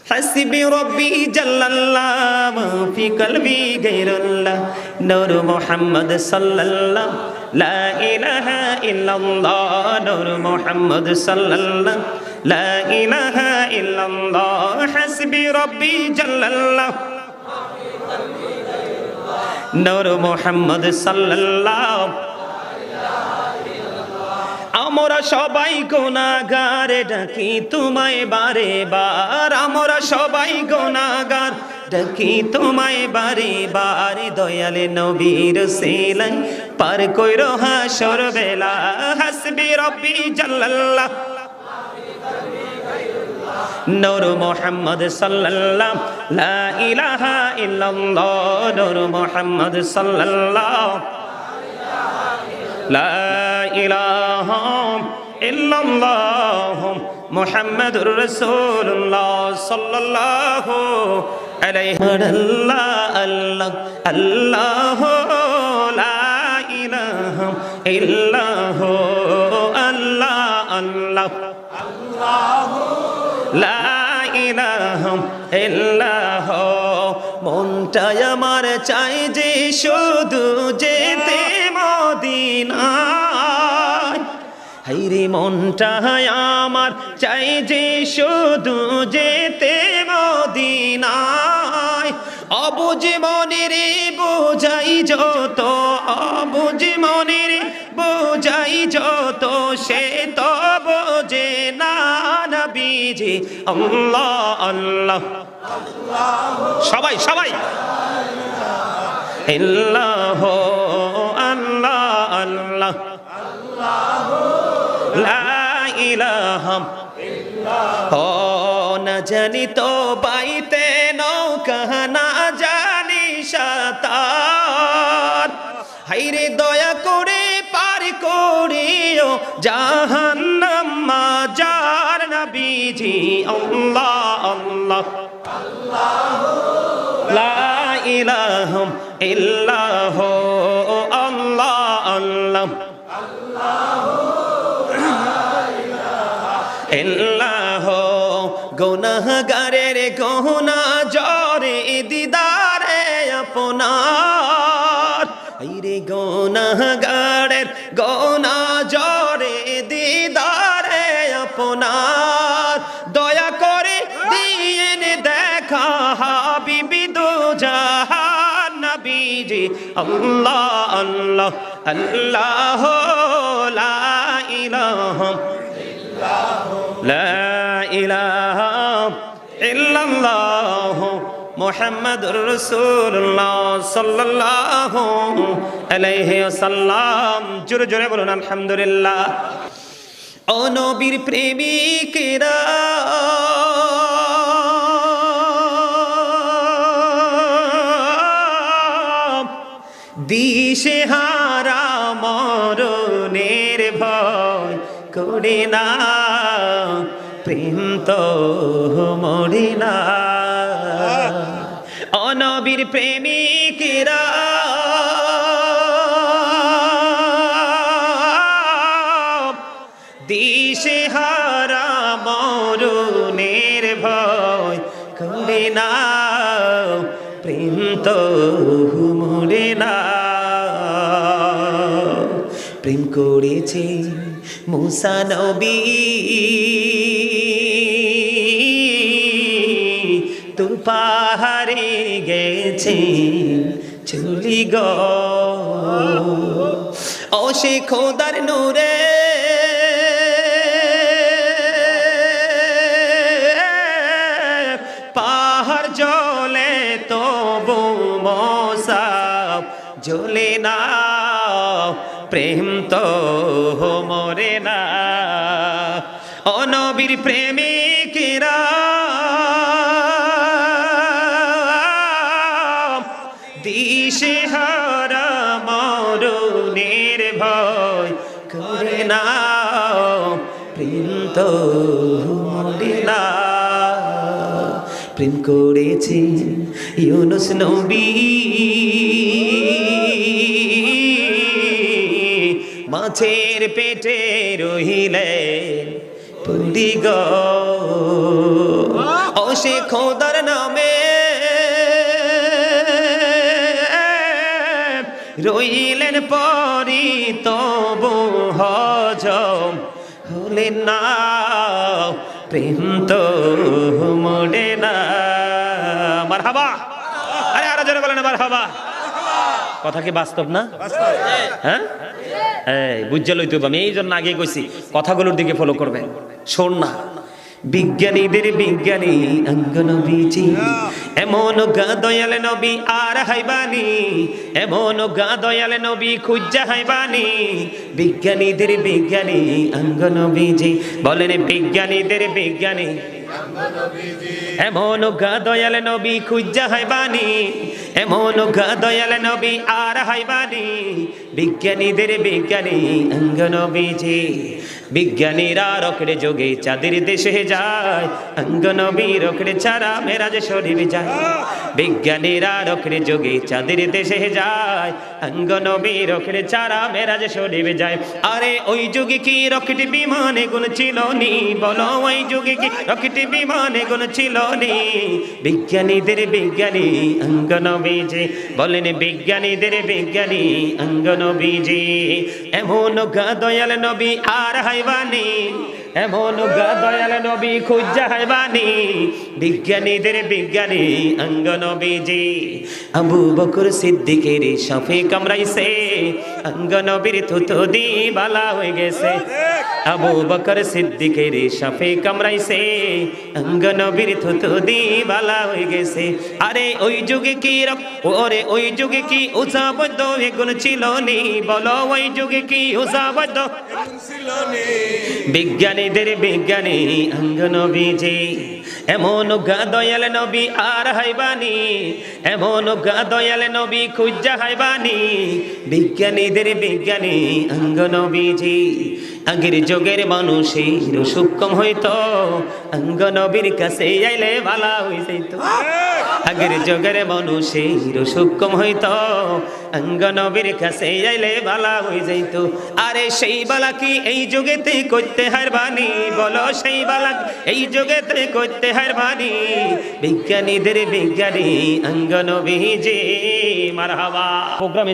حسبي ربي جل الله في قلبي غير الله نور محمد صلى الله لا إله إلا الله نور محمد صلى الله لا إله إلا الله حسبي ربي جل الله نور محمد صلى الله আমরা সবাই গুনাহগার ডাকি তোমায় বারে বার আমরা সবাই গুনাহগার ডাকি তোমায় বারে বার দয়ালে নবীর সিলাই পার কইরো হাসর বেলা হাসবি রব্বি জাল্লাল্লাহ নূর মুহাম্মদ সাল্লাল্লাহু লা ইলাহা ইল্লাল্লাহ নূর মুহাম্মদ সাল্লাল্লাহু লা ইলাহা ইল্লাল্লাহ মুহাম্মাদুর রাসূলুল্লাহ সাল্লাল্লাহু আলাইহি আল্লাহ আল্লাহ লা ইলাহা ইল্লাহ আল্লাহ আল্লাহ আল্লাহ লা ইলাহা ইল্লাহ মনটা আমার চাই যে শুধু যেতে মদিনায় হায়রে মনটা আমার চাই যে শুধু যেতে মদিনায় অবুঝ মনের বোঝাই যত অবুঝ মনের বোঝাই যত সে তো বোঝে না নবীজি আল্লাহ আল্লাহ সবাই সবাই ইল্লাহ আল্লাহ আল্লাহ লা ইলাহা ও না জানি তো বাইতে নৌকা না জানি সাঁতার হায়রে দয়া করে পার করিও জাহান্নাম মাজার নবীজি আল্লাহ আল্লাহ লা ইলাহা ইল্লাহ আল্লাহ আল্লাহ ইল্লাহ গুনাহগারের গহনা জরে দিদারে আপনার আইরে গুনাহগারের গহনা জরে দিদারে আপনার দয়া করে দিয়েন দেখা হাবিবি দু জাহান নবীজি আল্লাহ আল্লাহ আল্লাহ লা ইলাহা লা ইলাহা ইল্লাল্লাহ মুহাম্মাদুর রাসূলুল্লাহ সাল্লাল্লাহু আলাইহি ওয়াসাল্লাম জোরে জোরে বলুন আলহামদুলিল্লাহ ও নবীর প্রেমিকেরা দিশেহারা মরণের ভয় করে না প্রেম তো মরে না অনবীর প্রেমিকেরা দিশেহারা মরণের ভয় করে না প্রেম তো মরে না প্রেম করেছে মুসা নবী তোর পাহাড়ে গেছে চলি গো ও সে খোদার নূরে পাহাড় জ্বলে তবু মুসা জ্বলে না প্রেম তো মরে না ও নবীর প্রেমিকেরা দিশেহারা মরণের ভয় করে না প্রেম তো মরে না প্রেম করেছে ইউনুস নবী মাছের পেটে রহিলেন পুরি গো ও সে খোদার নামে রইলেন পরি তবু হজম হলেন না প্রেম তো মোড়ে না মারহাবা আরে আরো জোরে বলেন মারহাবা কথা কি বাস্তব না হ্যাঁ এই বুঝতে লইতে হবে আমি এই জন্য আগে কইছি কথাগুলোর দিকে ফলো করবেন শোন না বিজ্ঞানীদের বিজ্ঞানী অঙ্গ নবীজি এমন গা দয়াল নবী আর হাইবানি এমন গা দয়াল নবী খুঁজা হাইবানি বিজ্ঞানীদের বিজ্ঞানী অঙ্গ নবীজি বলেন বিজ্ঞানীদের বিজ্ঞানী এমন গা দয়াল নবী খুঁজা হাইবানি এমন গা দয়াল নবী আর হাইবানি বিজ্ঞানীদের বিজ্ঞানী অঙ্গ নবীজি বিজ্ঞানীরা রকেটে যোগে চাঁদের দেশে যায় অঙ্গ নবী রকেটে ছাড়া মেরাজ শরীফ যায় বিজ্ঞানীরা রকেটে যোগে চাঁদের দেশে যায় অঙ্গ নবী রকেটে ছাড়া মেরাজ শরীফ যায় আরে ওই যুগে কি রকেট বিমানে গুণ ছিল নি বলো ওই যুগে কি রকেট বিমানে গুণ ছিল নি বিজ্ঞানীদের বিজ্ঞানী অঙ্গ নবীজি বলেন বিজ্ঞানীদের বিজ্ঞানী অঙ্গ নবীজি এমন গা দয়াল নবী আর হাইবানি এমন গা দয়াল নবী খুঁজা হাইবানি বিজ্ঞানীদের বিজ্ঞানী অঙ্গ নবীজি আবু বকর সিদ্দিকের সাফে কামড়াইছে অঙ্গ নবীর থুতু দি বালা হয়ে গেছে আবু বকর সিদ্দিকের সাফে কামড়াইছে অঙ্গ নবীর থুতু দি বালা হয়ে গেছে আরে ওই যুগে কি ওরে ওই যুগে কি উসাবদ এগুন ছিল নি বলো ওই যুগে কি উসাবদ ছিল নি বিজ্ঞানীদের বিজ্ঞানী অঙ্গ নবীজি এমন গা দয়াল নবী আর হাইবানি এমন গা দয়াল নবী খুঁজা হাইবানি বিজ্ঞানীদের বিজ্ঞানী অঙ্গ নবীজি আগের যুগের মানুষের সূক্ষ্ম হইতো অঙ্গ নবীর কাছে আইলে ভালা হয়ে যাইত আগের যুগের মানুষের সূক্ষ্ম হইতো অঙ্গ নবীর কাছে আইলে ভালা হয়ে যাইত আরে সেই বালা কি এই যুগেতে করতে হারবানি বলো সেই বালা এই যুগেতে করতে হারবানি বিজ্ঞানীদের বিজ্ঞানী অঙ্গ নবীজি মারহাবা প্রোগ্রামে